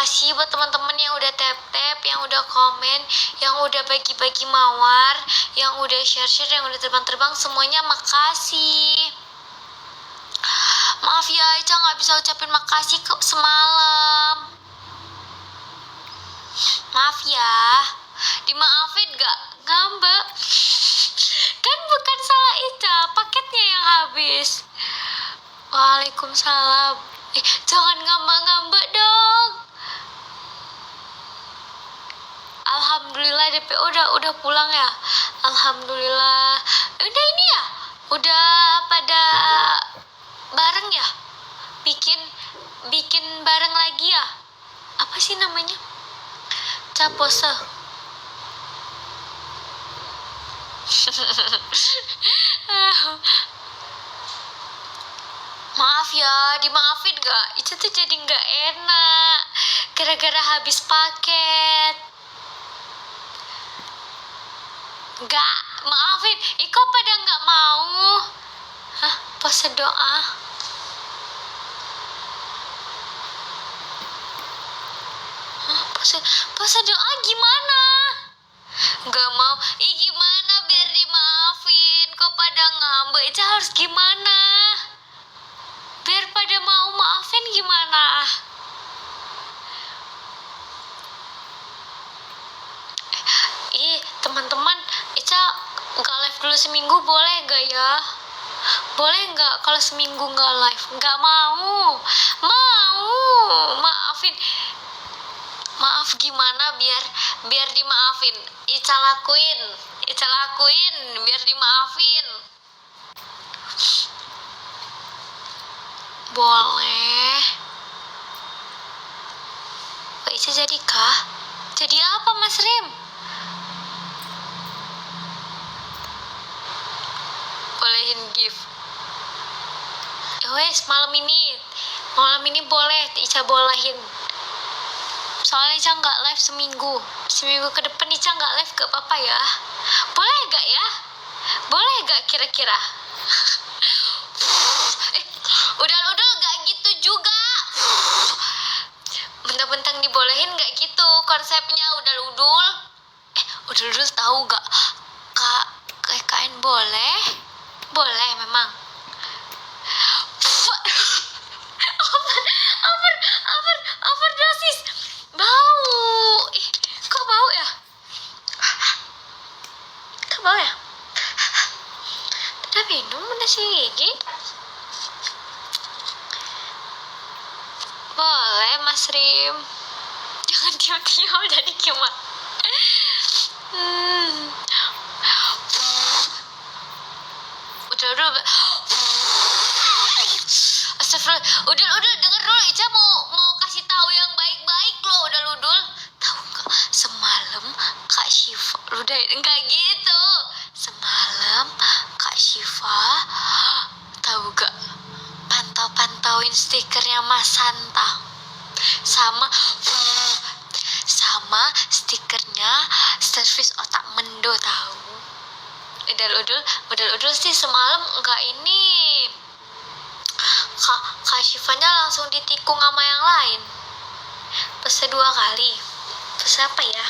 makasih buat teman-teman yang udah tap-tap, yang udah komen, yang udah bagi-bagi mawar, yang udah share-share, yang udah terbang-terbang, semuanya makasih. Maaf ya, Ica nggak bisa ucapin makasih semalam. Maaf ya, dimaafin gak? Ngambek. Kan bukan salah Ica, paketnya yang habis. Waalaikumsalam. Jangan ngambek-ngambek dong. Alhamdulillah DPO udah pulang ya. Alhamdulillah. Udah ini ya? Udah pada bareng ya? Bikin bareng lagi ya? Apa sih namanya? Capose. Maaf ya, dimaafin gak? Itu tuh jadi gak enak gara-gara habis paket. Gak, maafin. Kok pada gak mau? Hah, pose doa. Hah, pose doa gimana? Gak mau. Gimana biar dimaafin? Kok pada ngambek? Itu harus gimana? Biar pada mau maafin gimana? Teman-teman, Ica gak live dulu seminggu boleh gak ya? Boleh gak kalau seminggu gak live? Gak mau. Maafin. Maaf gimana biar dimaafin? Ica lakuin biar dimaafin. Boleh. Mbak Ica jadi kah? Jadi apa Mas Rim? Bolehin gift. Wes malam ini boleh Ica bolehin. Soalnya Ica nggak live seminggu ke depan Ica nggak live, gak apa-apa ya? Boleh gak ya? Boleh gak kira-kira? Udah gak gitu juga. Bentang-bentang dibolehin gak gitu konsepnya. Udul tahu gak? KKN boleh memang. Overdosis. Bau. Kok bau ya? Udah minum udah gigi. Boleh Mas Rim. Jangan diam-diam jadi gimana? Udah. Astagfirullah. Udah denger dulu. Ica mau kasih tahu yang baik-baik loh. Udul. Tahu nggak? Semalam Kak Syifa. Enggak gitu. Semalam Kak Syifa tahu gak? Pantauin stikernya Mas Santa. Sama stikernya servis otak mendo tahu. Udul sih semalam enggak ini. Kak Syifanya langsung ditikung sama yang lain. Pese 2 kali. Pese apa ya?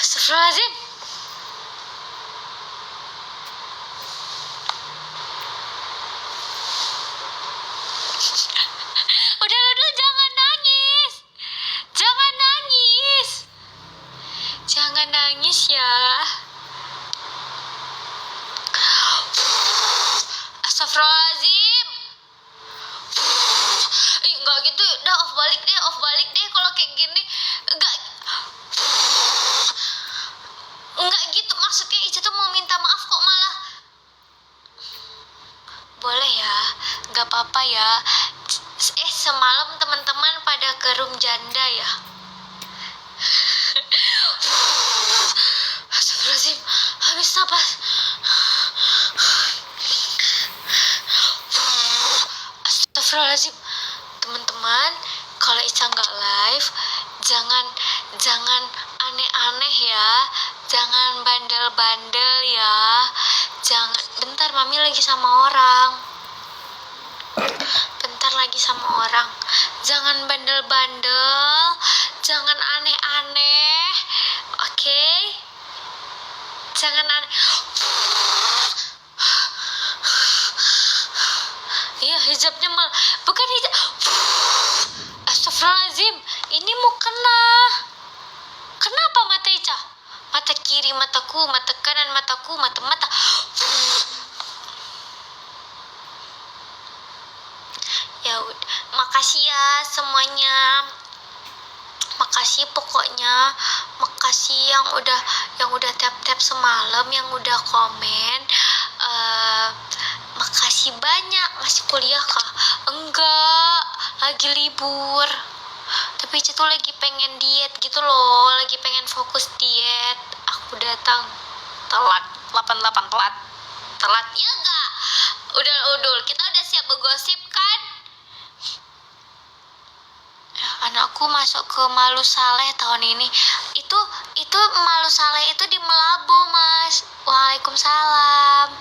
Astagfirullahaladzim. Udah jangan nangis. Jangan nangis ya. Astagfirullahaladzim. Enggak gitu. Udah off balik deh kalau kayak gini. Enggak gitu maksudnya. Ica tuh mau minta maaf kok malah. Boleh ya, gak apa-apa ya. Semalam teman-teman pada ke room janda ya. Astagfirullahaladzim, habis napas. Astagfirullahaladzim. Teman-teman, kalau Ica nggak live, jangan aneh-aneh ya. Jangan bandel-bandel ya. Jangan, bentar mami lagi sama orang. Bentar lagi sama orang. Jangan bandel-bandel, jangan aneh-aneh. Oke? Jangan aneh. Iya, hijabnya bukan hijab. Astagfirullahaladzim, ini mau kena. Kenapa mata Ica? Mata kiri mataku, mata kanan mataku, mata. Ya udah, makasih ya semuanya. Makasih pokoknya, makasih yang udah tap semalam, yang udah komen. Makasih banyak. Masih kuliah kah? Enggak, lagi libur. Tapi Ica tuh lagi pengen diet gitu loh, lagi pengen fokus diet. Aku datang telat, 88 telat ya enggak? Udul, kita udah siap bergosip kan? Anakku masuk ke Malu Saleh tahun ini. Itu Malu Saleh itu di Melabu, Mas. Waalaikumsalam.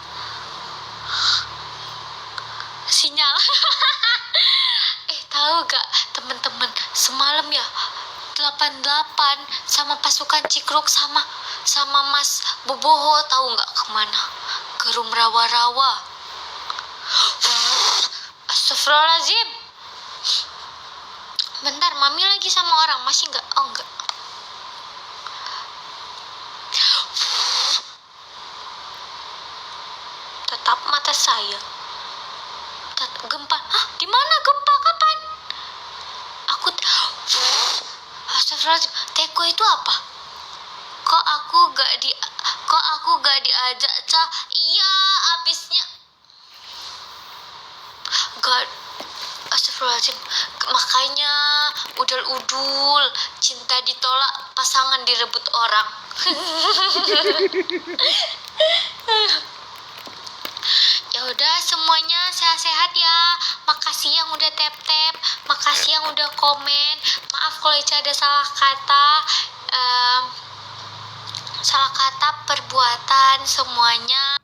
Sinyal. Tahu gak temen-temen, semalam ya 88 sama pasukan Cikruk sama Mas Boboho, tahu gak kemana? Ke Rum Rawa-Rawa. Astagfirullahaladzim. Bentar, mami lagi sama orang, masih gak? Oh enggak. Tetap mata saya. Gempa. Hah? Di mana gempa? Kapan? Astagfirullahaladzim. Teko itu apa? Kok aku gak diajak, Ca? Iya, abisnya. Gak. Astagfirullahaladzim. Makanya udul, cinta ditolak, pasangan direbut orang. Ya udah, semuanya sehat-sehat ya. Makasih yang udah tap, makasih yang udah komen. Maaf kalau Ica ada salah kata, perbuatan, semuanya.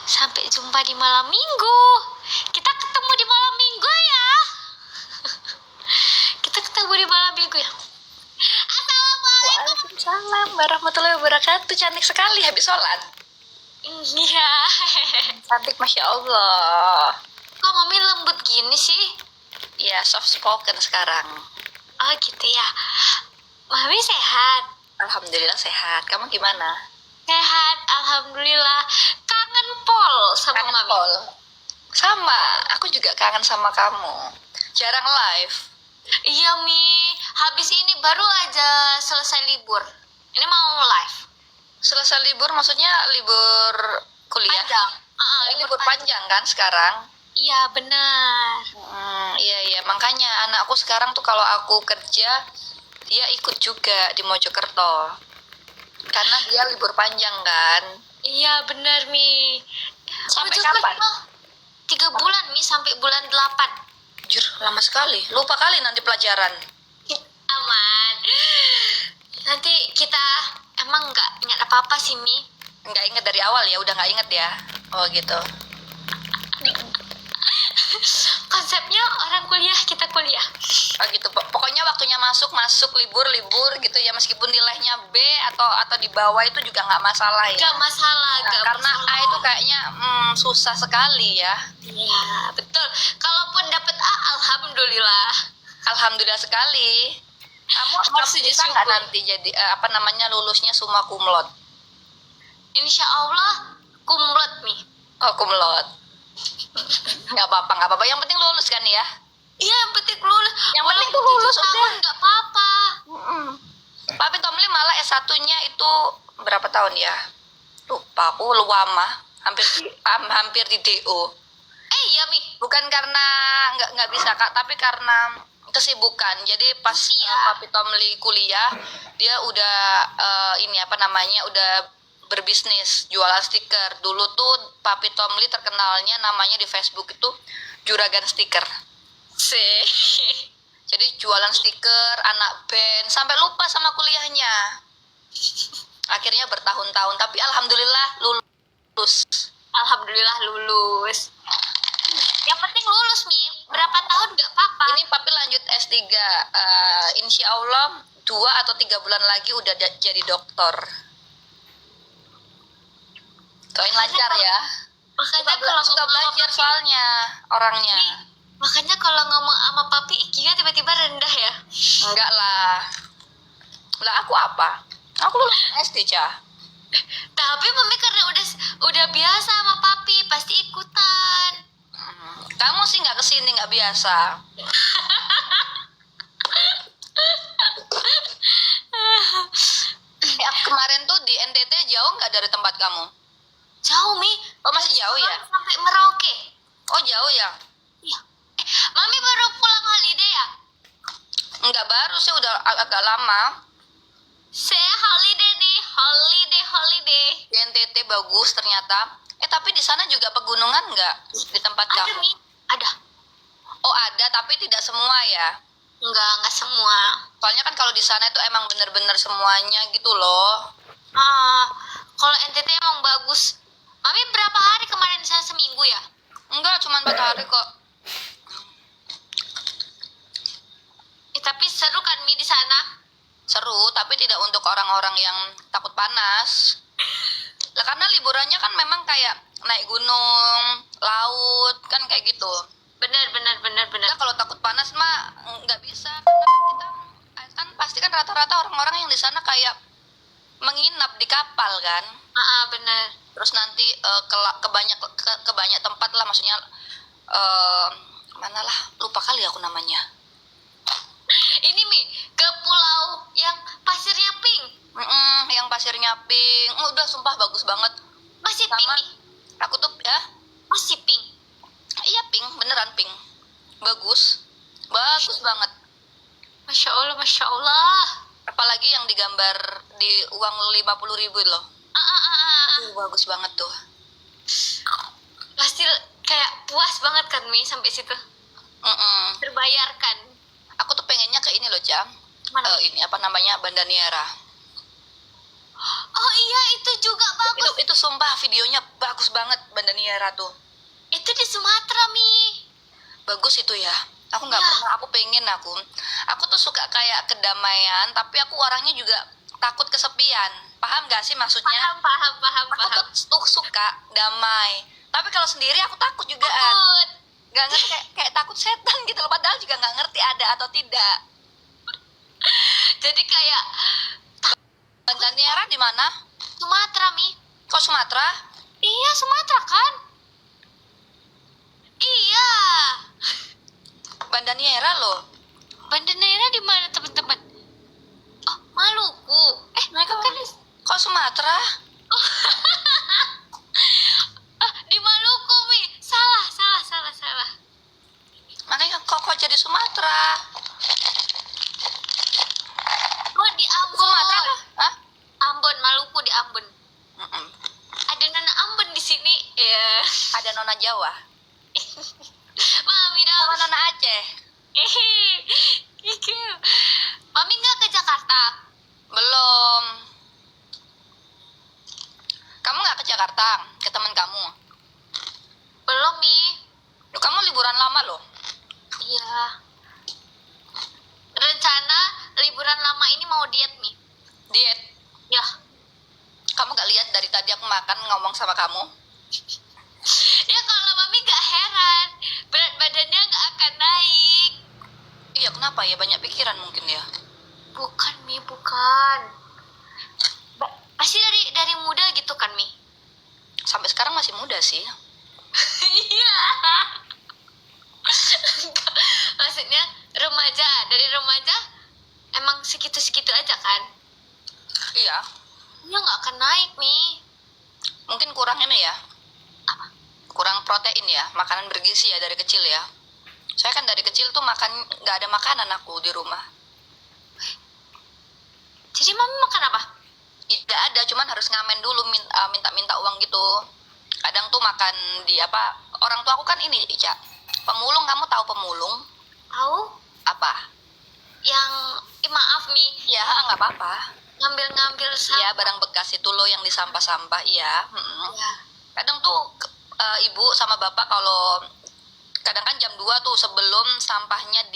Sampai jumpa di malam minggu. Kita ketemu di malam minggu ya. Kita ketemu di malam minggu ya. Assalamualaikum. Waalaikumsalam warahmatullahi wabarakatuh. Cantik sekali habis sholat. Iya. Cantik, Masya Allah. Kok mami lembut gini sih? Ya, soft spoken sekarang. Oh gitu ya. Mami sehat? Alhamdulillah sehat. Kamu gimana? Sehat, alhamdulillah. Kangen Pol sama Kangen mami. Pol. Sama, aku juga kangen sama kamu. Jarang live. Iya Mi, habis ini baru aja selesai libur. Ini mau live. Selesai libur maksudnya libur kuliah? Panjang. Libur panjang kan sekarang? Iya benar. Iya, makanya anakku sekarang tuh kalau aku kerja, dia ikut juga di Mojokerto. Karena dia libur panjang kan? Iya benar Mi. Sampai Mojokerto kapan? 3 bulan Mi, sampai bulan 8. Jujur, lama sekali. Lupa kali nanti pelajaran. Aman. Nanti kita emang nggak ingat apa-apa sih Mi. Nggak inget dari awal ya? Udah nggak inget ya? Oh gitu. Konsepnya orang kuliah, kita kuliah. Oh gitu. Pokoknya waktunya masuk libur gitu ya, meskipun nilainya B atau di bawah itu juga nggak masalah ya. Gak masalah, gak Karena masalah. A itu kayaknya susah sekali ya. Iya, betul. Kalaupun dapat A, alhamdulillah. Alhamdulillah sekali. Kamu Harus bisa nggak nanti jadi lulusnya summa cum laude? Insya Allah kumlot Mi. Oh, cum laude. Nggak apa-apa. Yang penting lulus kan ya? Iya, yang penting lulus. Yang penting tuh lulus udah. Nggak apa-apa. Papi Tomli malah S1-nya itu berapa tahun ya? Lupa aku, lama. Hampir di DO. Iya Mi. Bukan karena nggak bisa Kak, tapi karena kesibukan. Jadi pas Papi Tomli kuliah, dia udah udah berbisnis jualan stiker. Dulu tuh Papi Tomli terkenalnya namanya di Facebook itu Juragan Stiker. Jadi jualan stiker, anak band, sampai lupa sama kuliahnya. Akhirnya bertahun-tahun, tapi alhamdulillah lulus. lulus. Alhamdulillah lulus. Yang penting lulus, Mi. Berapa tahun nggak apa-apa. Ini papi lanjut S3. Insya Allah 2 atau 3 bulan lagi udah jadi dokter. Doain lancar ya. Makanya kalau Suka belajar soalnya orangnya. Makanya kalau ngomong sama papi IQ-nya tiba-tiba rendah ya. Enggak lah. Lah aku apa? Aku lulus SD, Cah. Tapi mami karena udah biasa sama papi pasti ikutan. Kamu sih nggak kesini, nggak biasa. Kemarin tuh di NTT jauh nggak dari tempat kamu? Jauh, Mi. Oh, masih jauh ya? Sampai Merauke. Oh, jauh ya? Iya. Mami baru pulang holiday ya? Enggak, baru sih, udah agak lama. Saya holiday nih, holiday. Di NTT bagus ternyata. Tapi di sana juga pegunungan nggak di tempat Ada, kamu? Mi. Ada. Oh, ada, tapi tidak semua ya. Enggak semua. Soalnya kan kalau di sana itu emang bener-bener semuanya gitu loh. Kalau NTT emang bagus. Mami berapa hari kemarin di sana, seminggu ya? Enggak, cuma 4 hari kok. Tapi seru kan, Mi, di sana? Seru, tapi tidak untuk orang-orang yang takut panas. Lah karena liburannya kan memang kayak naik gunung, laut, kan kayak gitu. Bener. Nah, kalau takut panas mah nggak bisa. Karena kan kita kan pasti kan rata-rata orang-orang yang di sana kayak menginap di kapal kan. Bener. Terus nanti ke banyak tempat lah, maksudnya mana lah, lupa kali aku namanya. Ini, Mi, ke pulau yang pasirnya pink. Yang pasirnya pink. Udah sumpah bagus banget. Masih pink, Sama Mi? aku tuh ya, Masih pink. iya pink, beneran pink. Bagus banget. Masya Allah. Apalagi yang digambar di uang 50.000 loh. Aduh, bagus banget tuh. Pasti kayak puas banget kan, Mi, sampai situ. Terbayarkan. Aku tuh pengennya ke ini loh, Cam. Mana? Ini apa namanya, Banda Niara. Oh iya, itu juga bagus. Itu sumpah videonya bagus banget, Banda Niara tuh. Itu di Sumatera, Mi. Bagus itu ya. Aku nggak Ya. pernah, aku pengen aku tuh suka kayak kedamaian, tapi aku orangnya juga takut kesepian. Paham gak sih maksudnya? Paham. Aku tuh suka damai, tapi kalau sendiri aku takut juga. Takut. Nggak ngerti, kayak takut setan gitu loh, padahal juga nggak ngerti ada atau tidak. Jadi kayak Banda Niara di mana? Sumatera, Mi. Kok Sumatera? Iya, Sumatera kan? Iya. Banda Niara loh. Banda Neira di mana, teman-teman? Oh, Maluku. Mereka kan Kok Sumatera? di Maluku, Mi. Salah. Makanya kok jadi Sumatera? Oh, di Ambon. Sumatera? Hah? Ambon, Maluku di Ambon. Ada Nona Ambon di sini. Ya. Ada Nona Jawa. Mami dong. Sama Nona Aceh. Mami nggak ke Jakarta? Belum. Kamu nggak ke Jakarta? Ke teman kamu? Belum, Mi. Loh, kamu liburan lama loh. Iya. Rencana liburan lama ini mau diet, Mi. Diet. Ya. Kamu gak lihat dari tadi aku makan ngomong sama kamu? Ya kalau Mami nggak heran, berat badannya nggak akan naik. Iya, kenapa ya? Banyak pikiran mungkin ya. Bukan, Mi, bukan. Pasti dari muda gitu kan, Mi? Sampai sekarang masih muda sih. Iya. Maksudnya remaja, dari remaja emang segitu-segitu aja kan? Iya. Ya nggak akan naik, Mi. Mungkin kurang ini ya. Apa? Kurang protein ya. Makanan bergizi ya dari kecil ya. Saya kan dari kecil tuh nggak ada makanan aku di rumah. Jadi Mami makan apa? Tidak ada, cuman harus ngamen dulu, minta uang gitu. Kadang tuh makan di apa, orang tua aku kan ini, Ica, pemulung. Kamu tahu pemulung? Tahu? Apa? Yang, maaf, Mi. Ya, nggak apa-apa. Ngambil-ngambil Iya, barang bekas itu loh yang di sampah-sampah, iya. Ya. Kadang tuh ibu sama bapak kalau kadang kan jam 2 tuh sebelum sampahnya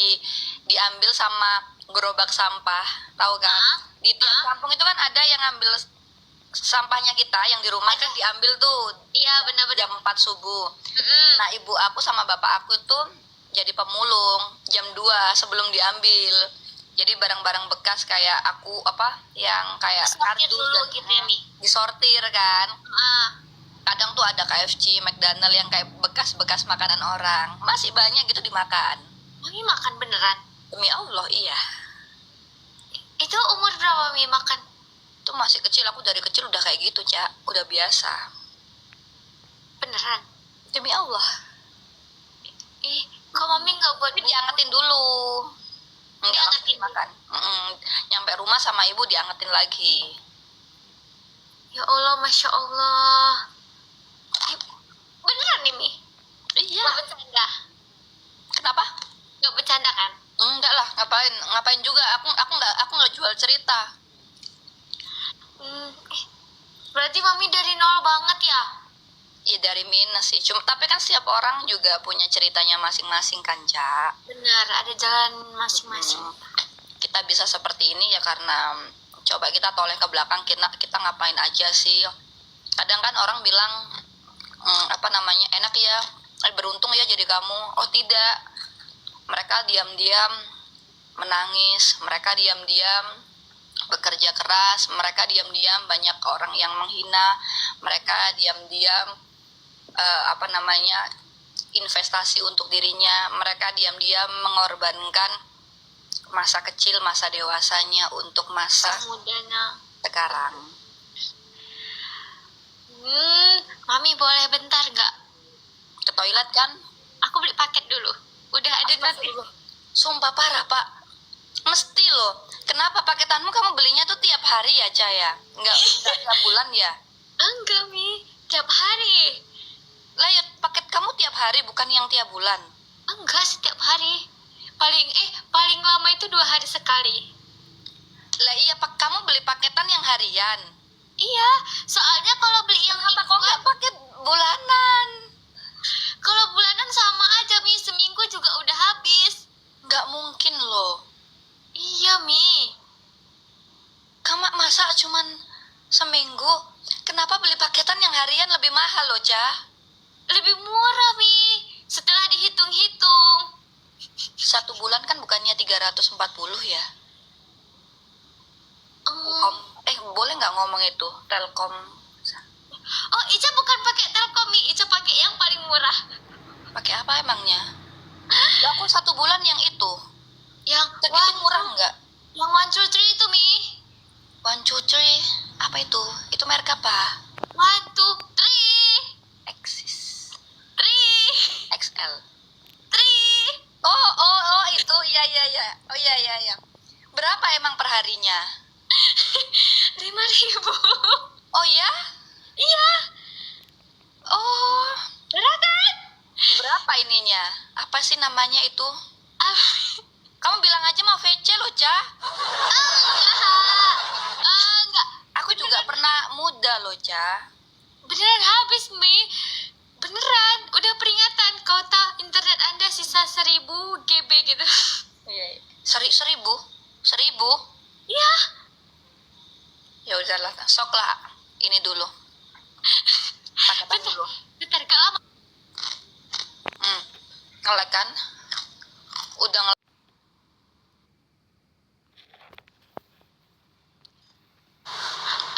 diambil sama gerobak sampah, tahu kan? Di tiap kampung itu kan ada yang ngambil sampahnya kita yang di rumah kan diambil tuh Iya benar-benar. jam 4 subuh. Mm-mm. Nah, ibu aku sama bapak aku tuh jadi pemulung jam 2 sebelum diambil. Jadi barang-barang bekas kayak aku yang kayak Sortir kardus dulu dan gitu ya, Mi. disortir kan. Ah, Kadang tuh ada KFC, McDonald yang kayak bekas-bekas makanan orang. Masih banyak gitu dimakan. Mami makan beneran? Demi Allah, iya. Itu umur berapa Mi makan? Itu masih kecil, aku dari kecil udah kayak gitu, Cak. Udah biasa. Beneran? Demi Allah. Kok Mami nggak buat Tapi diangetin dulu. Enggak Diangetin langsung makan. Nyampe rumah sama ibu diangetin lagi. Ya Allah, Masya Allah. Beneran nih, Mi? Iya. Gak bercanda? Kenapa? Gak bercanda kan? Enggak lah, ngapain juga. Aku nggak jual cerita. Berarti Mami dari nol banget ya? Iya, dari minus sih. Tapi kan setiap orang juga punya ceritanya masing-masing kan, Cak. Benar, ada jalan masing-masing. Kita bisa seperti ini ya karena coba kita toleh ke belakang, kita ngapain aja sih. Kadang kan orang bilang enak ya, beruntung ya jadi kamu. Oh tidak, mereka diam-diam menangis, mereka diam-diam bekerja keras, mereka diam-diam banyak orang yang menghina, mereka diam-diam investasi untuk dirinya, mereka diam-diam mengorbankan masa kecil, masa dewasanya untuk masa Mudanya. sekarang. Mami boleh bentar gak? Ke toilet kan? Aku beli paket dulu. Udah ada nanti. Sumpah parah, Pak. Mesti loh. Kenapa paketanmu kamu belinya tuh tiap hari ya, Caya? Enggak tiap bulan ya? Enggak, Mi. Tiap hari. Lah ya, paket kamu tiap hari bukan yang tiap bulan. Enggak, setiap hari. Paling lama itu 2 hari sekali. Lah iya, kamu beli paketan yang harian. Iya, soalnya kalau beli yang Kenapa kok mingguan, nggak paket bulanan? kalau bulanan sama aja, Mi. Seminggu juga udah habis. Nggak mungkin loh. Iya, Mi. Kamu masa cuman seminggu? Kenapa beli paketan yang harian lebih mahal loh, Cah? Lebih murah, Mi. Setelah dihitung-hitung. 1 bulan kan bukannya 340 ya? Boleh nggak ngomong itu? Telkom. Oh, Ica bukan pakai Telkom, Mi. Ica pakai yang paling murah. Pakai apa emangnya? Ya aku 1 bulan yang itu. Yang Segitu murah nggak? Yang 1, 2, 3 itu, Mi. 1, 2, 3. Apa itu? Itu merek apa? 1, 2, 3. Axis. 3. XL. 3. Oh, itu. Iya. Oh iya. Berapa emang perharinya? 5.000. Oh ya? Iya. Oh, Murah kan? berapa ininya? Apa sih namanya itu? Ah, Kamu bilang aja mau VC loh, Cah. enggak. Aku juga pernah muda loh, Cah. Beneran habis, Mi. Beneran. Udah peringatan. Kota internet Anda sisa 1000 GB gitu. Iya. 1.000? Iya. Ya udahlah, sok lah. Ini dulu. Paketan dulu. Bentar, gak lama. Ngelek kan? Udah ngelek.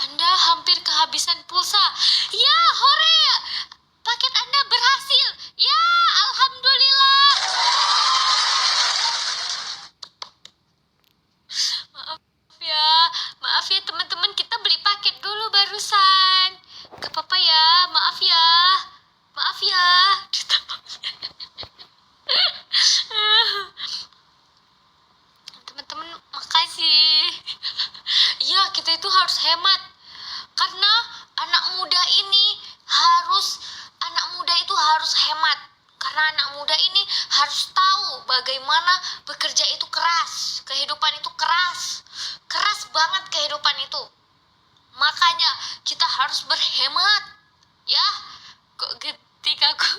Anda hampir kehabisan pulsa. Ya, hore. Paket Anda berhasil. Ya, alhamdulillah. Maaf ya teman-teman, kita beli paket dulu barusan. Gak apa-apa ya, maaf ya. Maaf ya. Teman-teman, makasih. Iya, kita itu harus hemat. Karena anak muda itu harus hemat. Karena anak muda ini harus tahu bagaimana bekerja itu keras. Kehidupan itu keras. Keras banget kehidupan itu. Makanya kita harus berhemat. Ya, Kok getik aku.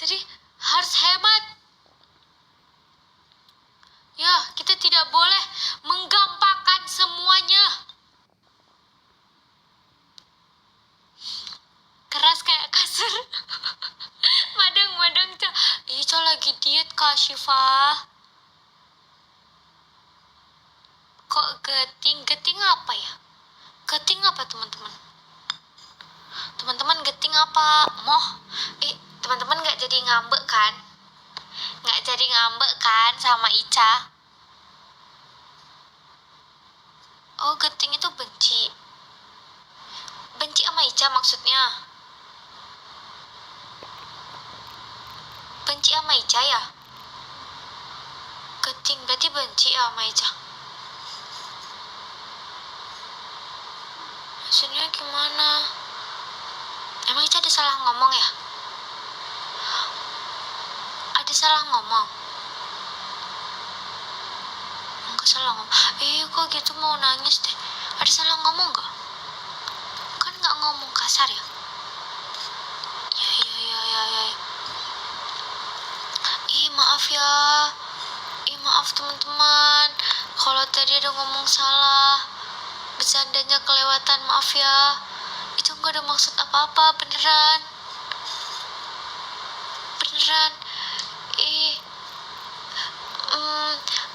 Jadi harus hemat. Ya, kita tidak boleh menggampangkan semuanya. Keras kayak kasur. Madang Ca. Ica lagi diet Kak Syifa. Kok geting? Geting apa ya? Geting apa teman-teman? Teman-teman geting apa? Moh? Teman-teman gak jadi ngambek kan? Gak jadi ngambek kan sama Ica? Oh, geting itu benci. Benci sama Ica maksudnya? Benci sama Ica ya? Geting berarti benci sama Ica. Maksudnya gimana? Emang Ica ada salah ngomong ya? Ada salah ngomong? Enggak salah ngomong. Kok gitu mau nangis deh. Ada salah ngomong gak? Kan gak ngomong kasar ya? Ya. Maaf ya. Maaf teman-teman. Kalau tadi ada ngomong salah. Bercandanya kelewatan, maaf ya. Itu gak ada maksud apa-apa, beneran.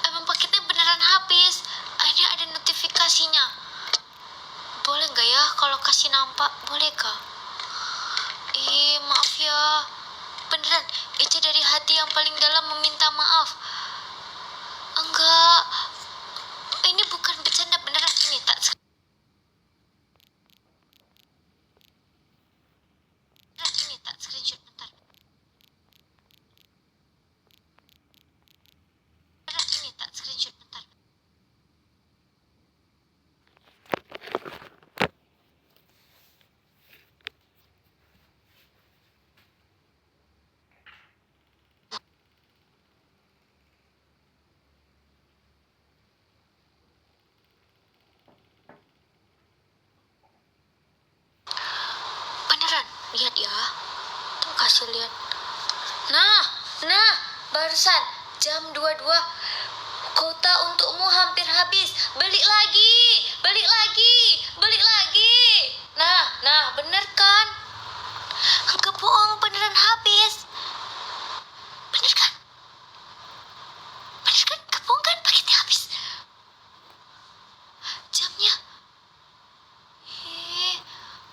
Emang paketnya beneran habis. Ini ada notifikasinya. Boleh gak ya kalau kasih nampak? Boleh gak? Maaf ya. Beneran, Ica dari hati yang paling dalam meminta maaf. Enggak. Ini bukan bercanda, beneran. Ini tak screenshot bentar. Ini tak screenshot bentar. Beneran, lihat ya. Tuh kasih lihat. Nah, barusan jam 22. Kota untukmu hampir habis. Beli lagi. Nah, bener kan? Enggak bohong, beneran habis. Bener kan? Enggak bohong kan? Paketnya habis. Jamnya.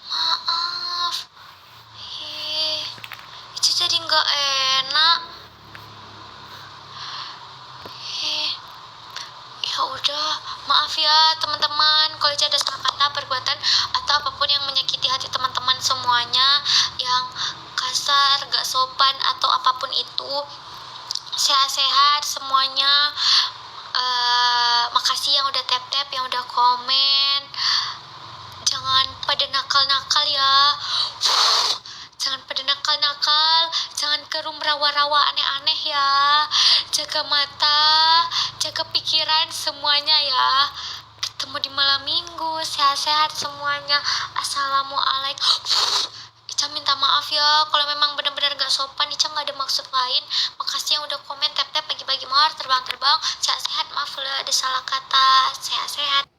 Maaf. Itu jadi nggak enak. Ya udah, maaf ya teman-teman kalau ada salah kata, perbuatan atau apapun yang menyakiti hati teman-teman semuanya, yang kasar, gak sopan atau apapun itu. Sehat-sehat semuanya. Makasih yang udah tap-tap, yang udah komen. Jangan pada nakal-nakal ya. Jangan pada nakal-nakal. Jangan kerum rawa-rawa aneh-aneh ya. Jaga mata, jaga pikiran semuanya ya. Ketemu di malam minggu. Sehat-sehat semuanya. Assalamualaikum. Ica minta maaf ya kalau memang benar-benar gak sopan. Ica gak ada maksud lain. Makasih yang udah komen, tap-tap, bagi-bagi mawar, terbang-terbang. Sehat-sehat, maaf kalau ada salah kata. Sehat-sehat.